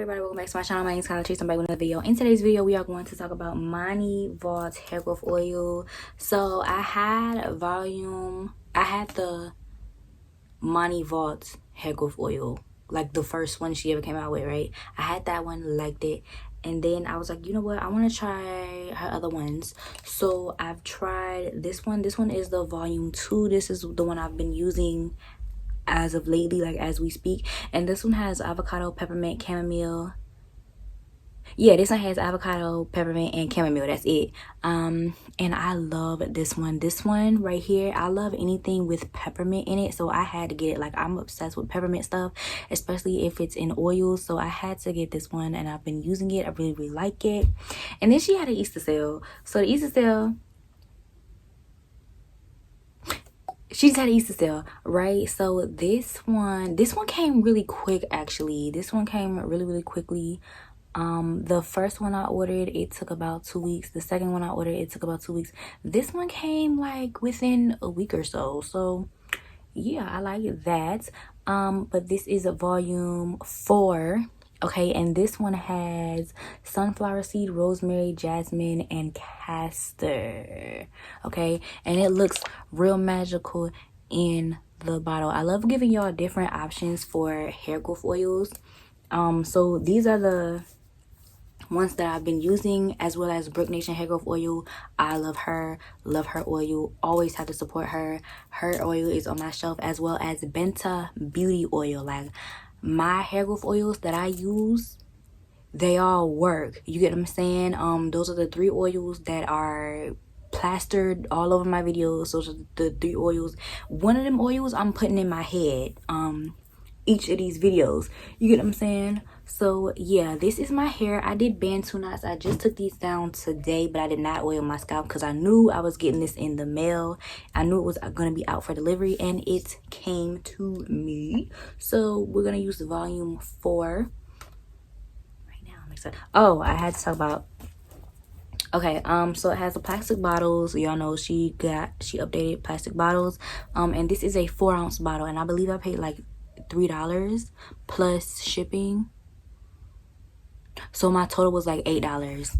everybody, welcome back to my channel. My name is Kyla Chase. I'm back with another video. In today's video, we are going to talk about Moni Vault hair growth oil. So I had the Moni Vault hair growth oil, like the first one she ever came out with, right? I had that one, liked it, and then I was like, you know what, I want to try her other ones. So I've tried this one. This one is the volume 2. This is the one I've been using as of lately, like as we speak, and this one has avocado, peppermint, chamomile. Yeah, this one has avocado, peppermint, and chamomile. That's it. And I love this one right here. I love anything with peppermint in it, so I had to get it. Like, I'm obsessed with peppermint stuff, especially if it's in oil, so I had to get this one, and I've been using it. I really like it. And then she had an Easter sale. So the Easter sale, she just had an Easter sale, right? So this one came really quick, actually. This one came really quickly. The first one I ordered, it took about 2 weeks. The second one I ordered, it took about 2 weeks. This one came like within a week or so. So yeah, I like that. But this is a volume 4. Okay, and this one has sunflower seed, rosemary, jasmine, and castor. Okay, and it looks real magical in the bottle. I love giving y'all different options for hair growth oils. So these are the ones that I've been using, as well as Brook Nation hair growth oil. I love her oil, always have to support her. Her oil is on my shelf, as well as Benta beauty oil. Like, my hair growth oils that I use, they all work. You get what I'm saying? Those are the 3 oils that are plastered all over my videos. Those are the 3 oils. One of them oils I'm putting in my head each of these videos. You get what I'm saying? So yeah, this is my hair. I did Bantu knots. I just took these down today, but I did not oil my scalp because I knew I was getting this in the mail. I knew it was gonna be out for delivery, and it came to me. So we're gonna use the volume 4 right now. I'm excited. Oh, I had to talk about, okay, so it has the plastic bottles. Y'all know she updated plastic bottles. And this is a 4-ounce bottle, and I believe I paid like $3 plus shipping, so my total was like $8.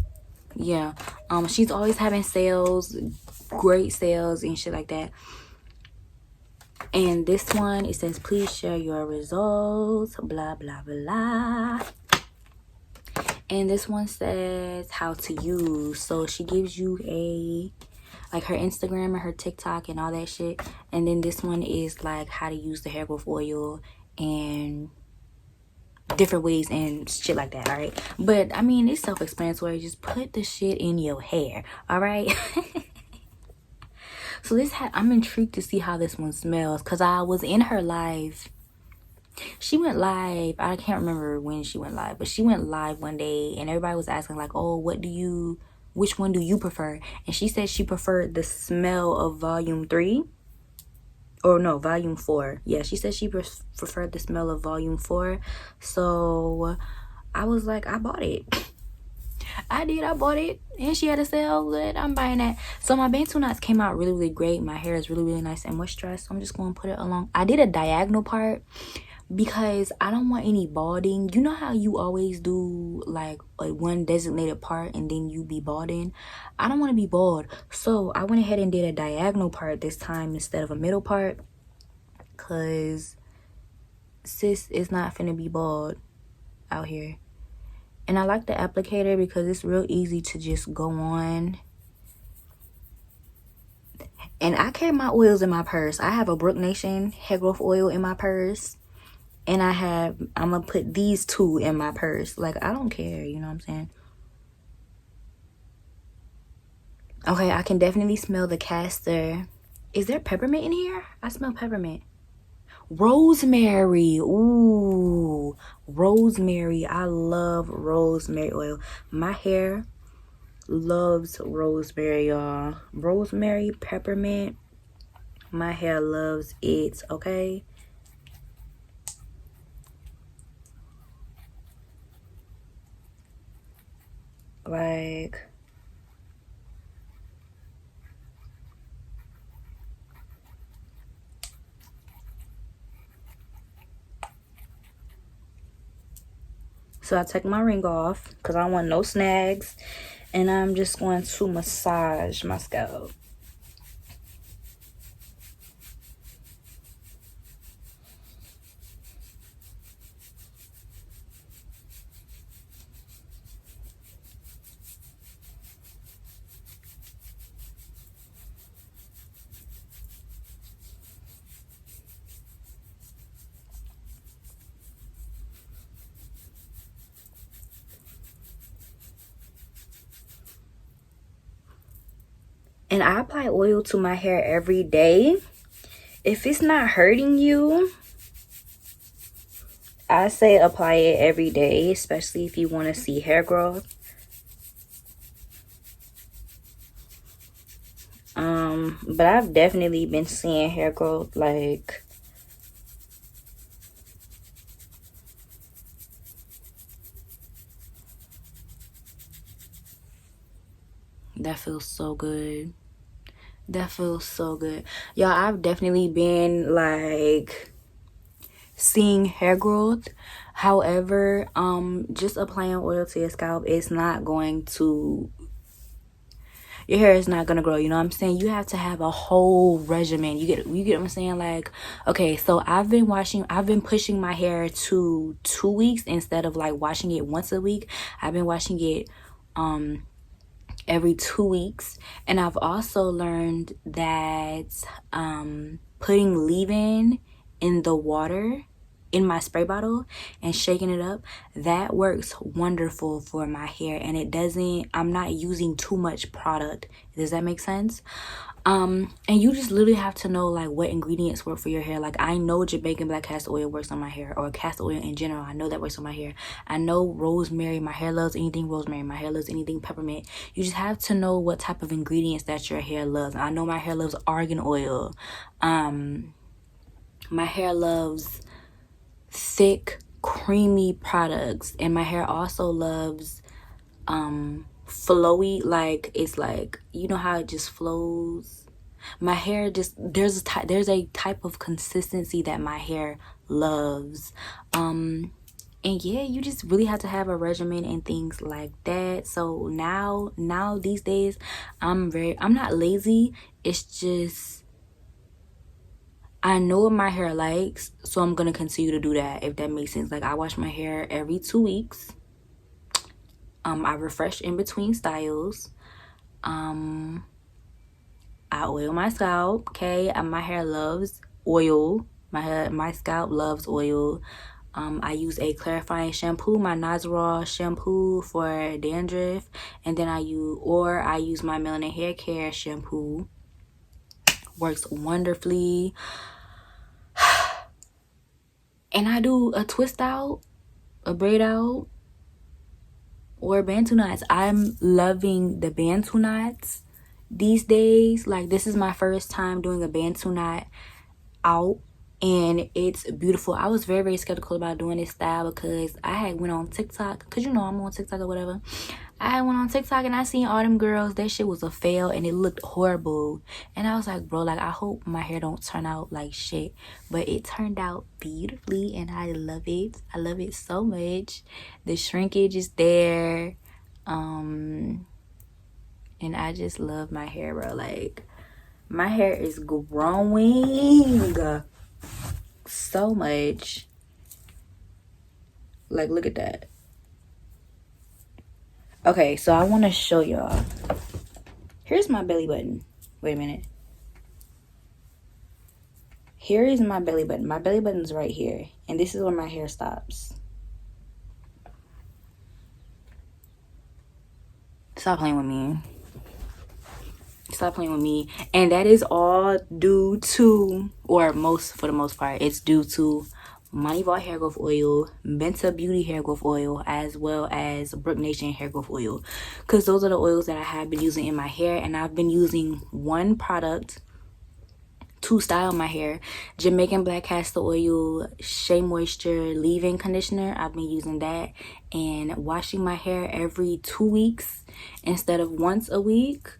Yeah. She's always having sales, great sales and shit like that. And this one, it says, please share your results, blah blah blah. And this one says how to use. So she gives you like her Instagram and her TikTok and all that shit. And then this one is like how to use the hair growth oil and different ways and shit like that. All right, but I mean, it's self-explanatory. Just put the shit in your hair. All right. So I'm intrigued to see how this one smells, because I was in her live. She went live, I can't remember when she went live, but she went live one day and everybody was asking like, oh, which one do you prefer? And she said she preferred the smell of volume 3. Or no, volume 4. Yeah, she said she preferred the smell of volume 4. So I was like, I bought it. I bought it, and she had a sale, but I'm buying that. So my Bantu knots came out really great. My hair is really nice and moisturized, so I'm just going to put it along. I did a diagonal part because I don't want any balding. You know how you always do like one designated part and then you be balding? I don't want to be bald, so I went ahead and did a diagonal part this time instead of a middle part, because sis is not finna be bald out here. And I like the applicator because it's real easy to just go on. And I carry my oils in my purse. I have a Brook Nation hair growth oil in my purse, and I'm gonna put these 2 in my purse. Like, I don't care, you know what I'm saying? Okay, I can definitely smell the castor. Is there peppermint in here? I smell peppermint. Rosemary. Ooh, rosemary. I love rosemary oil. My hair loves rosemary, y'all. Rosemary, peppermint. My hair loves it, okay? Like, So I take my ring off because I don't want no snags. And I'm just going to massage my scalp. And I apply oil to my hair every day. If it's not hurting you, I say apply it every day, especially if you want to see hair growth. But I've definitely been seeing hair growth, like, that feels so good. That feels so good. Y'all, I've definitely been like seeing hair growth. However, just applying oil to your scalp is not going to, your hair is not gonna grow, you know what I'm saying? You have to have a whole regimen. You get what I'm saying? Like, okay, so I've been pushing my hair to 2 weeks instead of like washing it once a week. I've been washing it every 2 weeks. And I've also learned that putting leave-in in the water in my spray bottle and shaking it up, that works wonderful for my hair. And it doesn't, I'm not using too much product. Does that make sense? And you just literally have to know like what ingredients work for your hair. Like, I know Jamaican black castor oil works on my hair, or castor oil in general. I know that works on my hair. I know rosemary, my hair loves anything rosemary. My hair loves anything peppermint. You just have to know what type of ingredients that your hair loves. I know my hair loves argan oil. My hair loves thick, creamy products, and my hair also loves flowy, like, it's like, you know how it just flows. My hair just, there's a type of consistency that my hair loves. And yeah, you just really have to have a regimen and things like that. So now these days, I'm not lazy. It's just, I know what my hair likes, so I'm gonna continue to do that, if that makes sense. Like, I wash my hair every 2 weeks. I refresh in between styles. I oil my scalp, okay? My hair loves oil. My scalp loves oil. I use a clarifying shampoo, my Nazarol shampoo for dandruff, and then I use my melanin hair care shampoo. Works wonderfully. And I do a twist out, a braid out, or bantu knots. I'm loving the bantu knots these days. Like, this is my first time doing a bantu knot out, and it's beautiful. I was very, very skeptical about doing this style because I had went on TikTok, because you know I'm on TikTok or whatever. I went on TikTok and I seen all them girls, that shit was a fail and it looked horrible. And I was like, bro, like, I hope my hair don't turn out like shit. But it turned out beautifully and I love it. I love it so much. The shrinkage is there. And I just love my hair, bro. Like, my hair is growing so much. Like, look at that. Okay, so I want to show y'all. Here's my belly button. Wait a minute. Here is my belly button. My belly button's right here. And this is where my hair stops. Stop playing with me. Stop playing with me. And that is all due to, or for the most part, it's due to Moni hair growth oil, Benta Beauty hair growth oil, as well as Brook Nation hair growth oil, because those are the oils that I have been using in my hair. And I've been using one product to style my hair. Jamaican black castor oil, Shea Moisture leave-in conditioner. I've been using that and washing my hair every 2 weeks instead of once a week.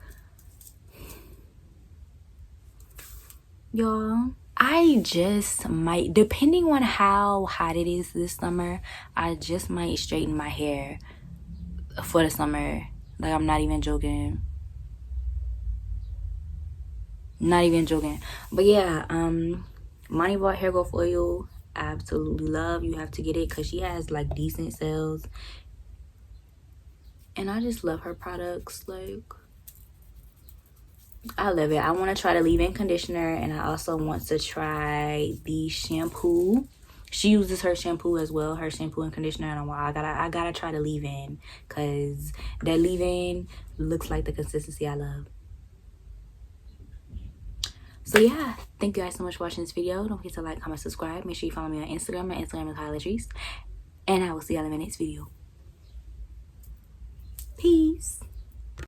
Y'all, I just might, depending on how hot it is this summer, I just might straighten my hair for the summer. Like, I'm not even joking. Not even joking. But yeah, Moni bought hair growth oil. Absolutely love. You have to get it because she has like decent sales. And I just love her products. Like, I love it. I want to try the leave-in conditioner, and I also want to try the shampoo. She uses her shampoo as well, her shampoo and conditioner, and I gotta try the leave-in because that leave-in looks like the consistency I love. So yeah, thank you guys so much for watching this video. Don't forget to like, comment, subscribe. Make sure you follow me on Instagram. My Instagram is Highlights, and I will see y'all in my next video.